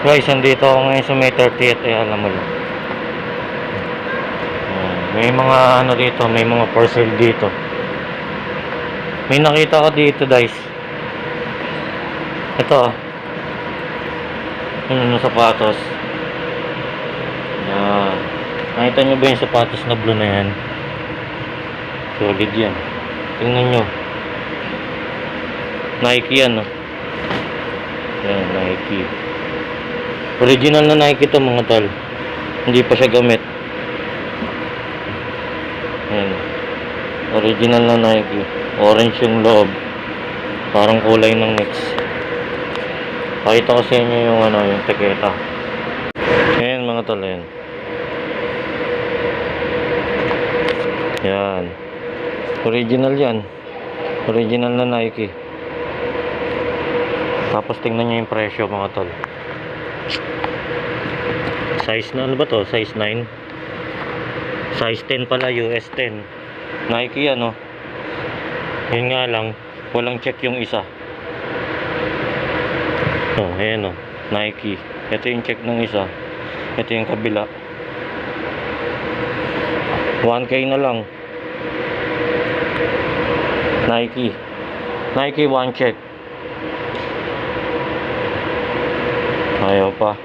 Guys, andito ako ngayon sa may 30th. Alam mo lang. May mga ano dito, may mga for sale dito. May nakita ko dito guys. Ito. Yung sapatos. Yan. Nakita nyo ba yung sapatos na blue na yan? Solid yan. Tingnan nyo. Nike yan, no? Yan, Nike. Original na Nike to mga tol. Hindi pa siya gamit. Yan. Original na Nike. Orange yung loob. Parang kulay ng mix. Pakita ko sa inyo yung ano, yung tiketa. Ayan mga tol, ayan. Yan. Original yan. Original na Nike. Tapos tingnan nyo yung presyo mga tol. Size na ano ba to? Size 9. Size 10 pala, US 10. Nike ano. Yun nga lang, walang check yung isa. Oh, ayan oh, Nike. Ito yung check ng isa. Ito yung kabila. 1K na lang. Nike. Nike one check. Ayaw pa.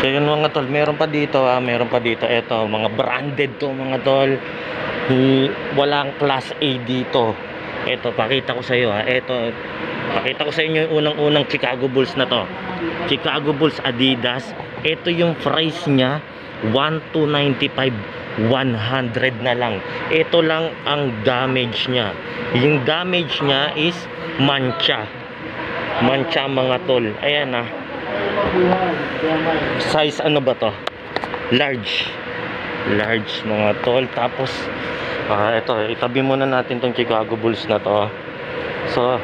So yun mga tol, meron pa dito meron pa dito. Ito, mga branded to mga tol. Walang class A dito. Ito, pakita ko sa iyo Ito, pakita ko sa inyo yung unang-unang Chicago Bulls na to. Chicago Bulls Adidas. Ito yung price niya, 1,295. 100 na lang. Ito lang ang damage niya. Yung damage niya is mancha. Mancha mga tol. Ayan size ano ba to? Large. Large mga tol. Tapos ito, itabi muna natin tong Chicago Bulls na to. So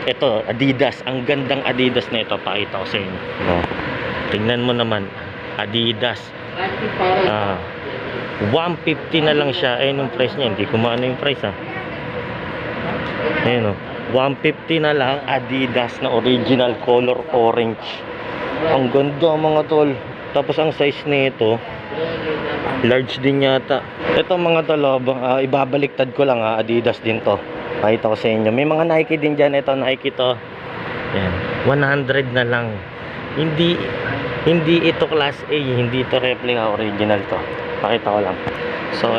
ito, Adidas. Ang gandang Adidas na ito. Pakita ko sa inyo. Tingnan mo naman. Adidas. 150 na lang siya. Ayun yung price niya. Hindi ko maano yung price Ayun 150 na lang. Adidas na original color orange. Ang ganda mga tol. Tapos ang size nito large din yata. Ito mga tol, ibabaliktad ko lang Adidas din to. Pakita ko sa inyo. May mga Nike din dyan. Ito Nike to. Yan. 100 na lang. Hindi ito class A. Hindi ito replica. Original to. Pakita ko lang. So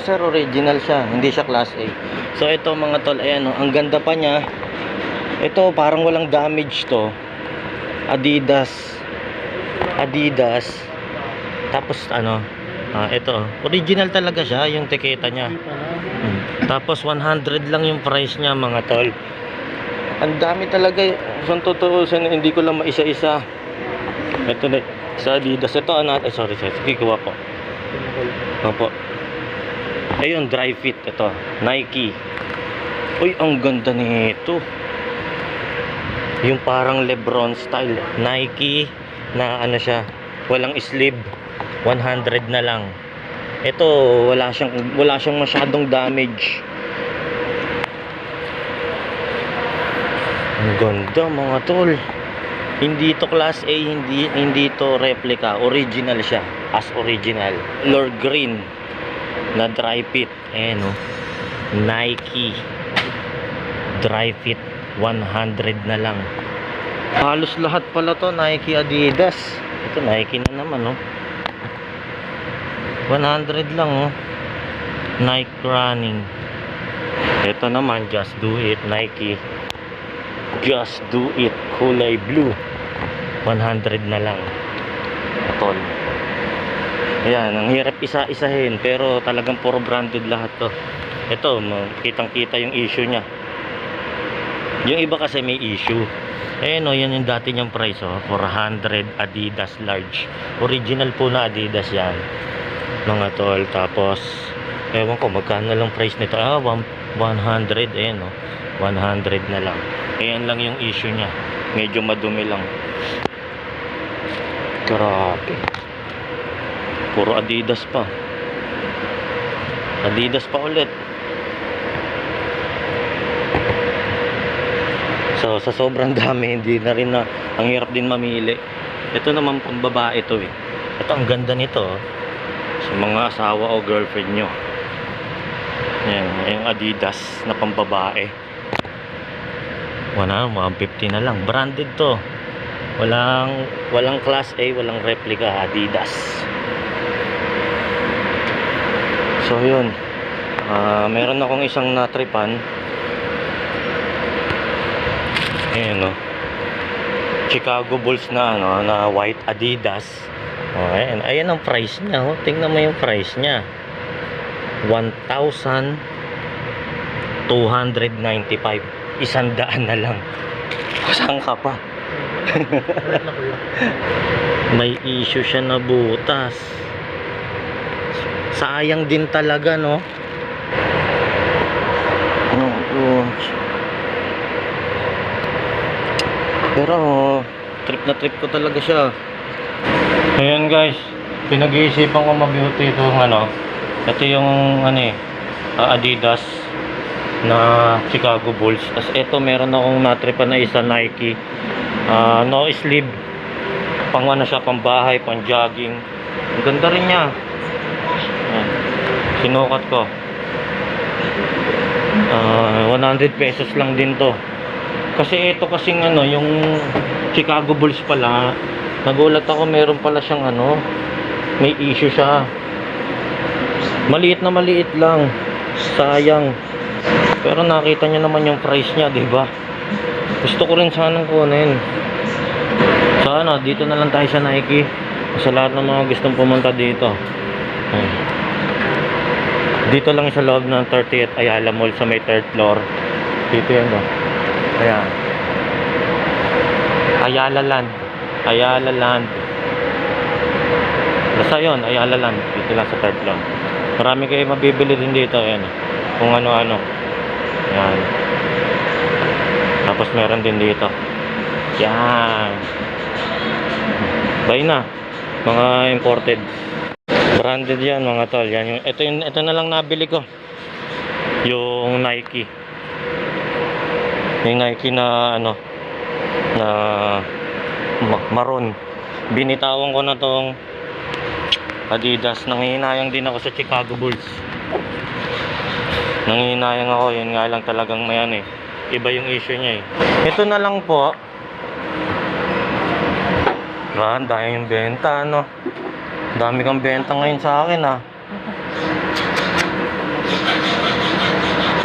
sir, original siya. Hindi siya class A. So ito mga tol, ayan ang ganda pa niya. Ito parang walang damage to. Adidas. Tapos ito, original talaga siya yung tiketa niya. Tapos 100 lang yung price niya mga tol. Ang dami talaga. Kung tutuusin, hindi ko lang maisa-isa. Ito na sa Adidas. Ito sorry. Sige, kuha po. Opo. Ayun, dry fit. Ito, Nike. Uy, ang ganda nito. Yung parang Lebron style. Nike na ano siya, walang sleeve. 100 na lang. Ito, wala siyang masyadong damage. Ang ganda mga tol. Hindi to class A, hindi to replica. Original siya. As original. Lord Green na dry fit. Ayan Nike dry fit. 100 na lang. Halos lahat pala to Nike, Adidas. Ito Nike na naman 100 lang Nike running. Ito naman Just Do It Nike. Just Do It kulay blue. 100 na lang. Tol. Ayan, ang hirap isa-isahin pero talagang puro branded lahat to. Ito, kitang-kita yung issue niya. Yung iba kasi may issue. Ayan yan yung dati niyang price 400 Adidas large. Original po na Adidas yan mga tol. Tapos ewan ko magkano lang price nito. 100. Ayan 100 na lang. Ayan lang yung issue niya. Medyo madumi lang. Grabe. Puro Adidas pa. Adidas pa ulit. So sa sobrang dami, hindi na rin na, ang hirap din mamili. Ito naman pang babae ito eh. Ito ang ganda nito oh. Sa mga asawa o girlfriend nyo. Yan, yung Adidas na pambabae. 150 na lang. Branded to. Walang class A, walang replica. Adidas. So yun. Meron akong isang natripan. Ayan o. Chicago Bulls na na white Adidas. Ayan ang price niya. Tingnan mo yung price niya. 1,295. 100 na lang. Saan ka pa? May issue siya na butas. Sayang din talaga, no? Pero trip na trip ko talaga siya. Ayan guys, pinag-iisipan ko mag-beauty itong ito yung Adidas na Chicago Bulls. As ito meron akong natripan na isa Nike no sleeve, pang siya, pang bahay, pang jogging. Ang ganda rin niya. Ayan. Sinukat ko 100 pesos lang din to. Kasi ito kasing yung Chicago Bulls pala, nagulat ako, meron pala siyang may issue siya. Maliit na maliit lang. Sayang. Pero nakita niyo naman yung price niya, 'di ba? Gusto ko rin sanang kunin. Sana dito na lang tayo sa Nike. Sa lahat ng mga gustong pumunta dito. Ayan. Dito lang sa loob ng 30th Ayala Mall sa may 3rd floor. Dito yan ba? Ayan. Ayala Land. Ayala Land. Basta yun, Ayala Land. Dito lang sa 3rd floor. Marami kayo mabibili din dito. Ayan. Kung ano-ano. Ayan. Tapos meron din dito. Yan. Buy na. Mga imported. Branded yan mga tol. Yan ito na lang nabili ko. Yung Nike. Yung Nike na na maroon. Binitawan ko na tong Adidas. Nangihinayang din ako sa Chicago Bulls. Nangihinayang ako. Yun nga lang talagang may iba yung issue niya eh. Ito na lang po. Ang dami yung benta dami kang benta ngayon sa akin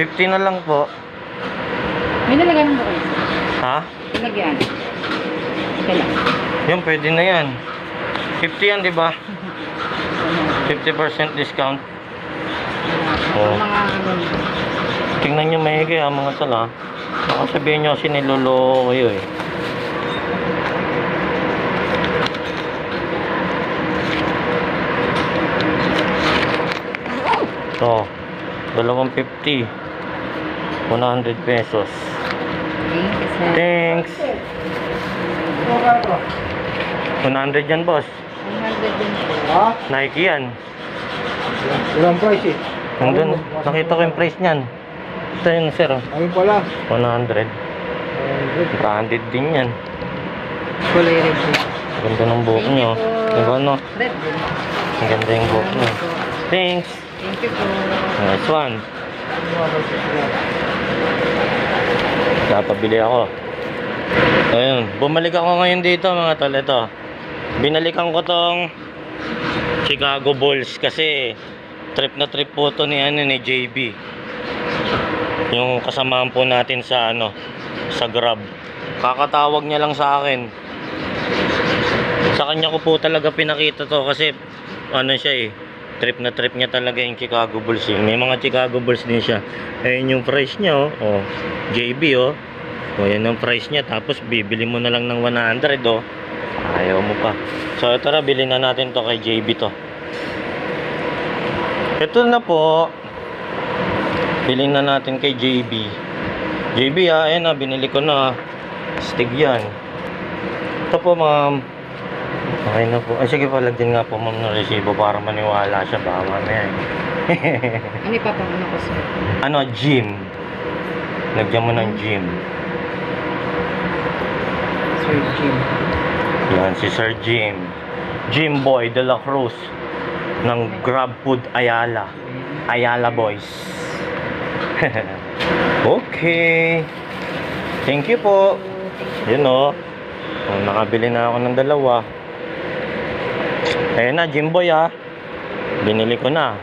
50 na lang po. May nalagyan mo kayo? Ha? Nalagyan. Kaya. Yan, pwede na yan. 50 yan, di ba? 50% discount. Oh. Tingnan nyo maigi mga tala. Baka sabihin nyo kasi niloloko kayo eh. So, 250. 100 pesos. Thanks. 100 yan, boss. 100 din. Nike yan. Walang price eh. Nandun, nakita ko yung price niyan. Ito yun, sir. Ayun pala. 100. Branded din yan. Kulay red din. Ganda ng buhok nyo. Diba, no? Red din. Ang ganda yung buhok nyo. Thanks. Thank you po. Nice one. Napabili ako. Ayun, bumalik ako ngayon dito mga tol. Ito, binalikan ko tong Chicago Bulls kasi trip na trip po to ni JB, yung kasamaan po natin sa sa Grab. Kakatawag niya lang sa akin. Sa kanya ko po talaga pinakita to kasi siya trip na trip niya talaga yung Chicago Bulls eh. May mga Chicago Bulls din siya. Ayun yung price niya JB yan ang price niya. Tapos bibili mo na lang ng 100 ayaw mo pa. So tara, bilhin na natin to kay JB to. Ito na po. Bilhin na natin kay JB. JB ayan binili ko na. Stig yan. Ito po ma'am. Okay na po. Ay sige po, lagyan nga po ma'am ng resibo para maniwala siya. Baka mamaya Ano ipapang ko sir? Gym. Lagyan mo ng gym. Sir Jim. Yan si Sir Jim. Jim Boy de la Cruz ng Grab Food Ayala. Ayala Boys. Okay. Thank you po. Yun o. Nakabili na ako ng dalawa. Ayan na, Jim Boy ha. Binili ko na.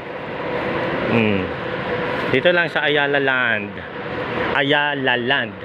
Dito lang sa Ayala Land. Ayala Land.